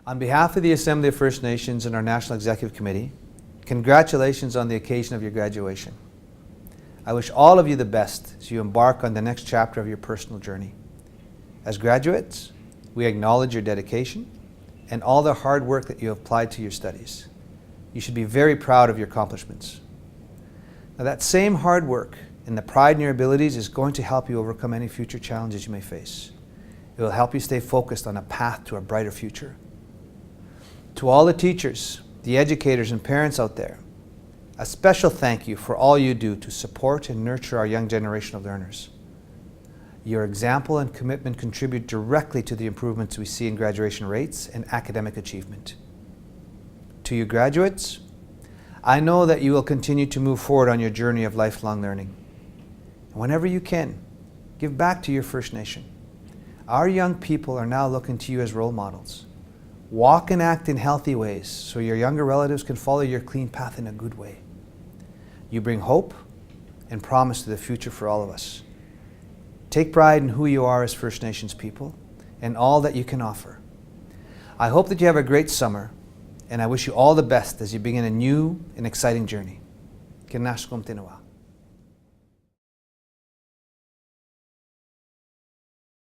On behalf of the Assembly of First Nations and our National Executive Committee, congratulations on the occasion of your graduation. I wish all of you the best as you embark on the next chapter of your personal journey. As graduates, we acknowledge your dedication and all the hard work that you have applied to your studies. You should be very proud of your accomplishments. Now, that same hard work and the pride in your abilities is going to help you overcome any future challenges you may face. It will help you stay focused on a path to a brighter future. To all the teachers, the educators and parents out there, a special thank you for all you do to support and nurture our young generation of learners. Your example and commitment contribute directly to the improvements we see in graduation rates and academic achievement. To you graduates, I know that you will continue to move forward on your journey of lifelong learning. Whenever you can, give back to your First Nation. Our young people are now looking to you as role models. Walk and act in healthy ways so your younger relatives can follow your clean path in a good way. You bring hope and promise to the future for all of us. Take pride in who you are as First Nations people and all that you can offer. I hope that you have a great summer, and I wish you all the best as you begin a new and exciting journey. Kinashkum Tinawa.